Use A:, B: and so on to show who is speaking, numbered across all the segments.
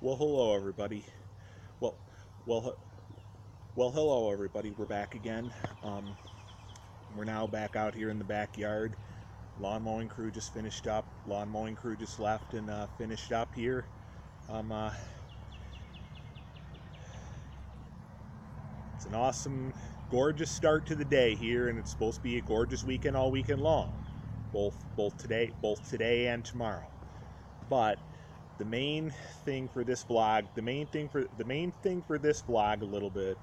A: Well, hello everybody. Well, well, hello everybody. We're back again. Um, we're now back out here in the backyard. Lawn mowing crew just finished up. Lawn mowing crew just left and finished up here. Um, uh, it's an awesome, gorgeous start to the day here, and it's supposed to be a gorgeous weekend all weekend long, both today and tomorrow. But the main thing for this vlog, the main thing for this vlog, a little bit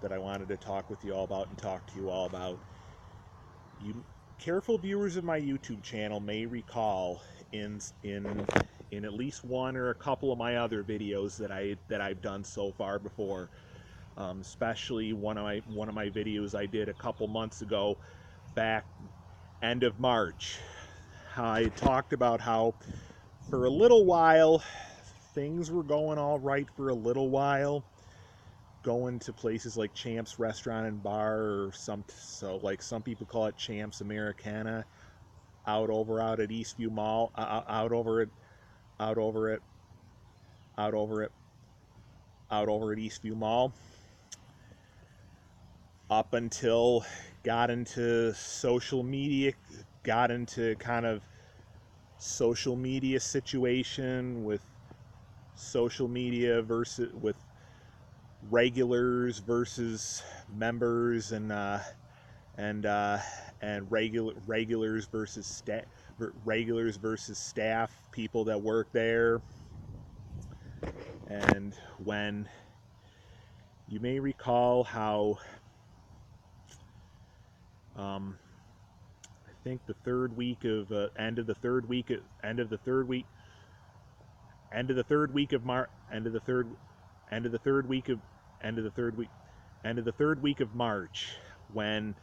A: that I wanted to talk with you all about and talk to you all about. You careful viewers of my YouTube channel may recall in at least one or a couple of my other videos that I've done so far before, especially one of my videos I did a couple months ago, back end of March. I talked about how for a little while things were going all right for a little while, going to places like Champs Restaurant and Bar, or some people call it Champs Americana, out at Eastview Mall, out over at Eastview Mall, up until got into kind of social media situation with social media versus with regulars versus members, and regulars versus staff, people that work there. And when you may recall how I think the third week of end of the third week of March, when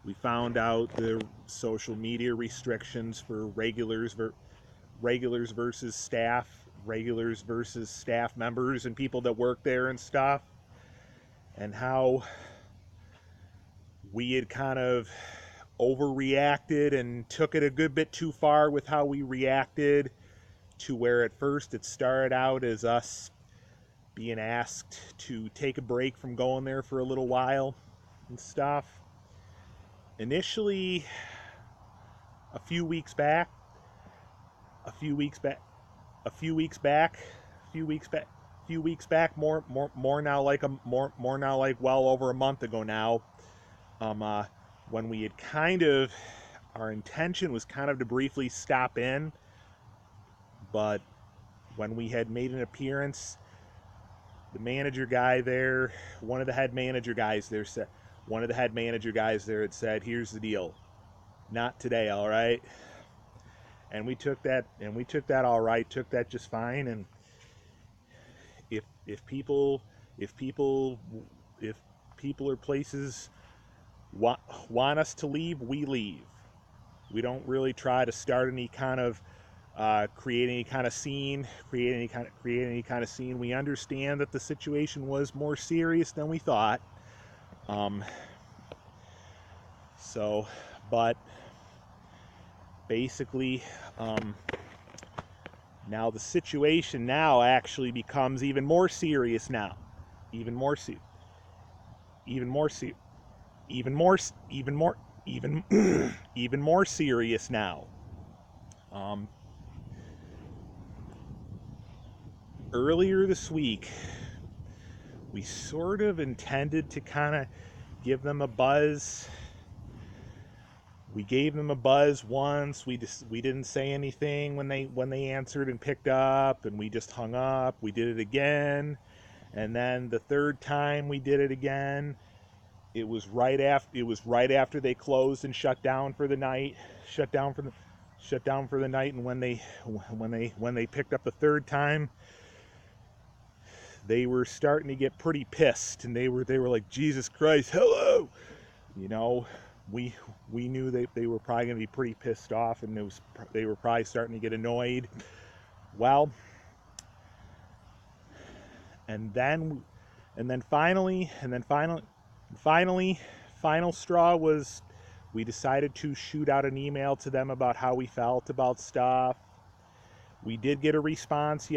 A: we found out the social media restrictions for regulars versus staff members and people that work there and stuff, and how we had kind of overreacted and took it a good bit too far with how we reacted, to where at first it started out as us being asked to take a break from going there for a little while and stuff. Initially, a few weeks back, more now like well over a month ago now, when we had our intention was kind of to briefly stop in, but when we had made an appearance, the manager guy there, one of the head manager guys there had said, "Here's the deal, not today, all right?" And we took that all right, took that just fine. And if people or places want us to leave, we leave. We don't really try to start any kind of create any kind of scene. We understand that the situation was more serious than we thought. But basically, now the situation now actually becomes even more serious now. Even more serious now. Earlier this week, we sort of intended to kind of give them a buzz. We gave them a buzz once. We didn't say anything when they answered and picked up, and we just hung up. We did it again, and then the third time we did it again, it was right after they closed and shut down for the night. And when they picked up the third time, they were starting to get pretty pissed, and they were like, "Jesus Christ, hello!" You know, we knew they were probably going to be pretty pissed off, and they were probably starting to get annoyed. Well, and then finally, final straw was, we decided to shoot out an email to them about how we felt about stuff. We did get a response.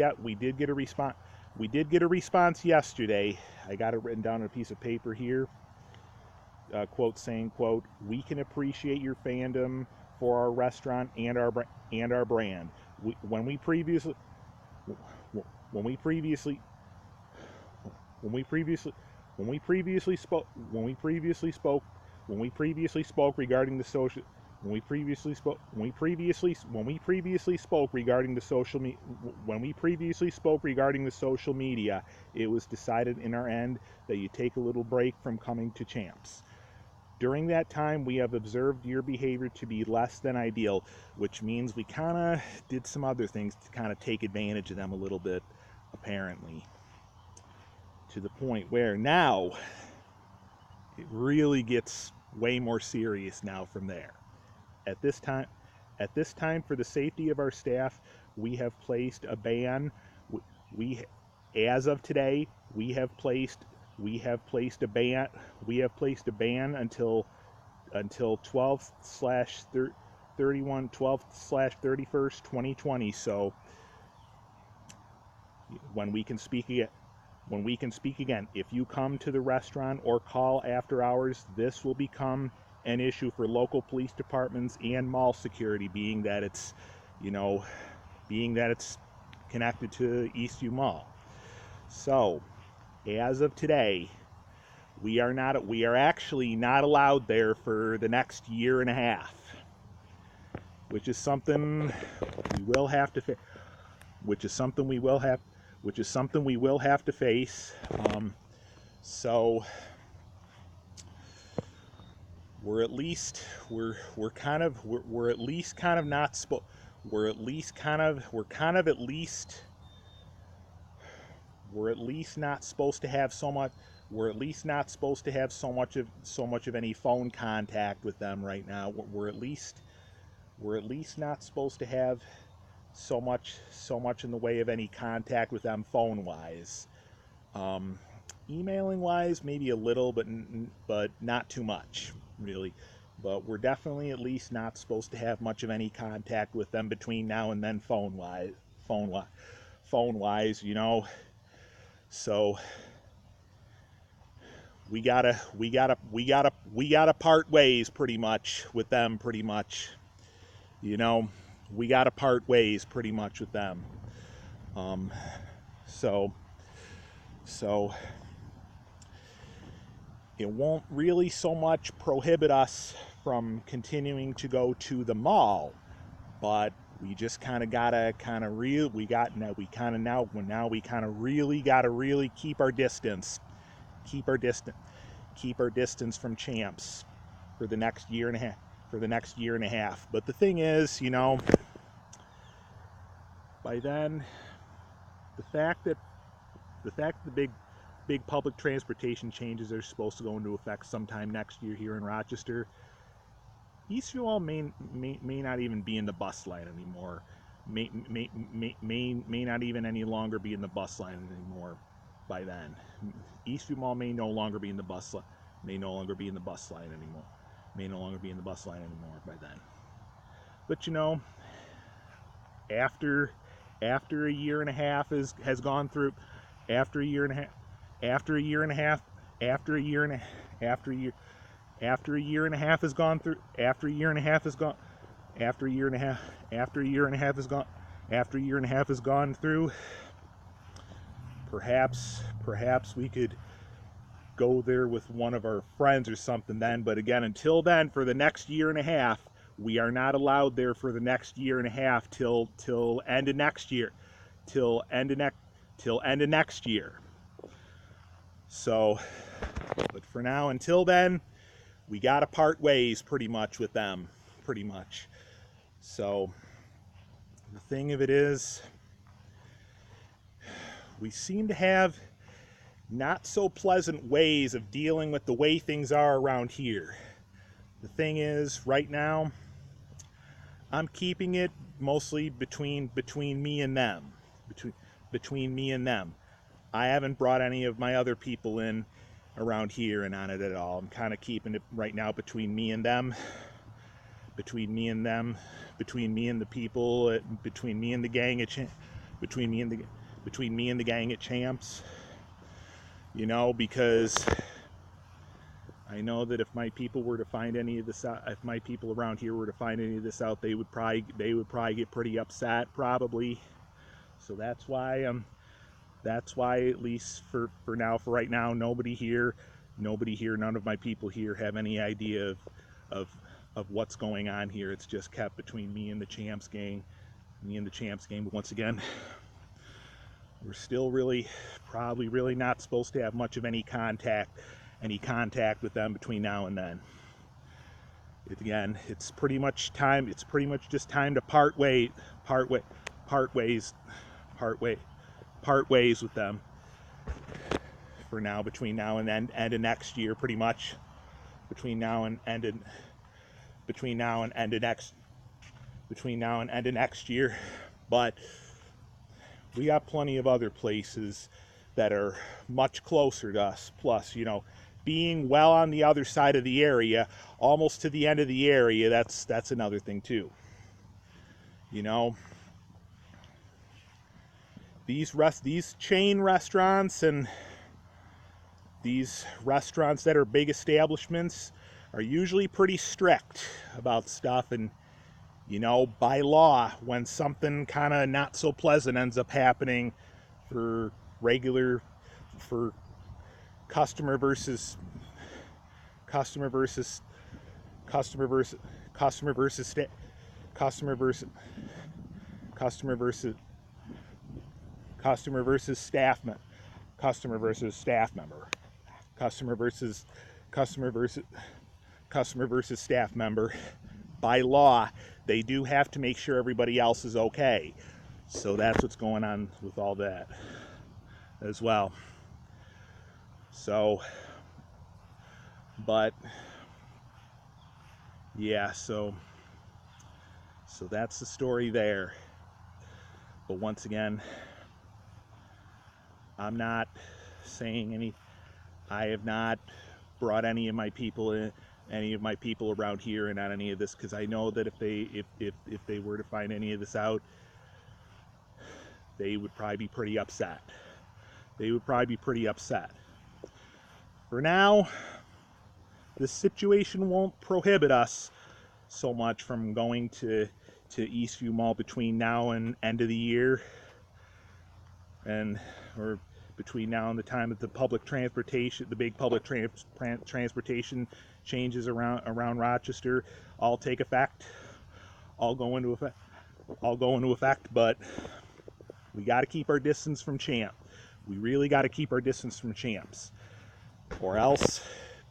A: we did get a response yesterday. I got it written down on a piece of paper here. Quote saying, quote, "We can appreciate your fandom for our restaurant and our brand. When we previously spoke regarding the social when we previously spoke regarding the social media, it was decided in our end that you take a little break from coming to Champs. During that time, we have observed your behavior to be less than ideal," which means we kind of did some other things to kind of take advantage of them a little bit, apparently. To the point where now it really gets way more serious now from there. At this time, for the safety of our staff, we have placed a ban. As of today, we have placed a ban until 12/31 2020. So when we can speak again, if you come to the restaurant or call after hours, this will become an issue for local police departments and mall security, being that it's connected to Eastview Mall. So as of today, we are actually not allowed there for the next year and a half, which is something we will have to face. So we're at least not supposed to have so much of any phone contact with them right now. We're at least not supposed to have so much in the way of any contact with them phone wise. Emailing wise, maybe a little, but not too much, really. But we're definitely at least not supposed to have much of any contact with them between now and then, phone wise, So we gotta part ways pretty much with them. We gotta part ways pretty much with them. So it won't really so much prohibit us from continuing to go to the mall, but we just kind of gotta really gotta keep our distance from Champs for the next year and a half. But the thing is, by then, the fact that the big public transportation changes are supposed to go into effect sometime next year here in Rochester, Eastview Mall may not even be in the bus line anymore. May not even any longer be in the bus line anymore by then. Eastview Mall may no longer be in the bus line anymore by then. But after a year and a half has gone through, after a year and a half has gone through, perhaps we could go there with one of our friends or something then. But again, until then, for the next year and a half, we are not allowed there for the next year and a half till end of next year. So, but for now, until then, we gotta part ways pretty much with them, So, the thing of it is, we seem to have not so pleasant ways of dealing with the way things are around here. The thing is, right now, I'm keeping it mostly between me and them. Between me and them. I haven't brought any of my other people in around here and on it at all. I'm kind of keeping it right now between me and them. Between me and the people, between me and the gang, between me and between me and the gang at Champs, you know, because I know that if my people were to find any of this out, if my people around here were to find any of this out, they would probably get pretty upset, probably. So that's why at least for right now, nobody here, none of my people here have any idea of what's going on here. It's just kept between me and the Champs gang, But once again, we're still probably really not supposed to have much of any contact with them between now and then. It's pretty much just time to part ways with them for now, between now and then, end of next year, pretty much. Between now and end of next year. But we got plenty of other places that are much closer to us. Plus, you know, being well on the other side of the area, almost to the end of the area, that's another thing too. You know, these chain restaurants and these restaurants that are big establishments are usually pretty strict about stuff, and you know, by law, when something kind of not so pleasant ends up happening for customer versus staff member, customer versus staff member, by law, they do have to make sure everybody else is okay. So that's what's going on with all that as well. So, but yeah, so that's the story there. But once again, I'm not saying I have not brought any of my people around here and on any of this, because I know that if they were to find any of this out, they would probably be pretty upset. For now, this situation won't prohibit us so much from going to Eastview Mall between now and end of the year, or between now and the time that the big public transportation changes around Rochester all take effect, all go into effect. But we got to keep our distance from Champ. We really got to keep our distance from Champs, or else,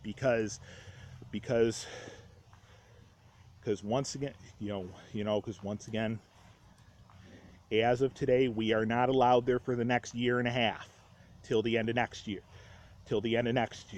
A: because once again, because once again, as of today, we are not allowed there for the next year and a half, till the end of next year, till the end of next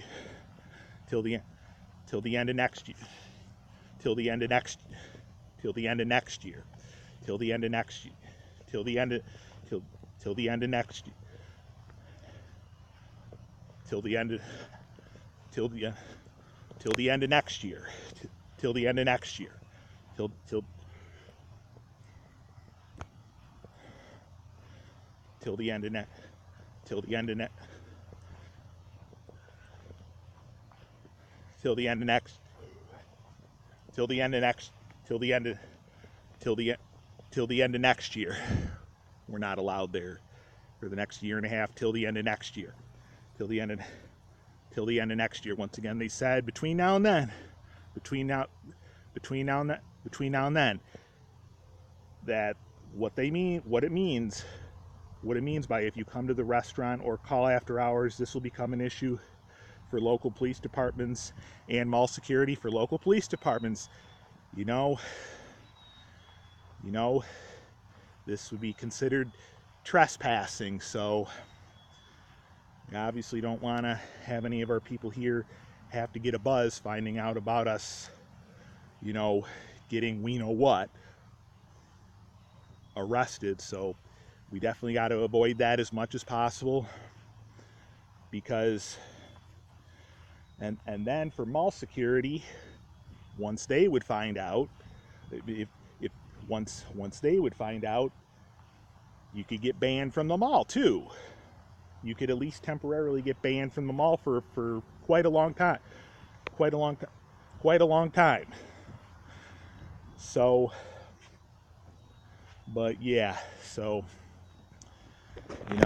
A: year. We're not allowed there for the next year and a half, till the end of next year. Till the end of next year. Once again, they said between now and then, that what it means by, if you come to the restaurant or call after hours, this will become an issue for local police departments and mall security. For local police departments, you know, this would be considered trespassing. So we obviously don't want to have any of our people here have to get a buzz finding out about us, you know, getting arrested. So we definitely got to avoid that as much as possible, because and then for mall security, once they would find out, once they would find out You could get banned from the mall too. You could at least temporarily get banned from the mall for quite a long time. Quite a long time. So, but yeah, so, you know.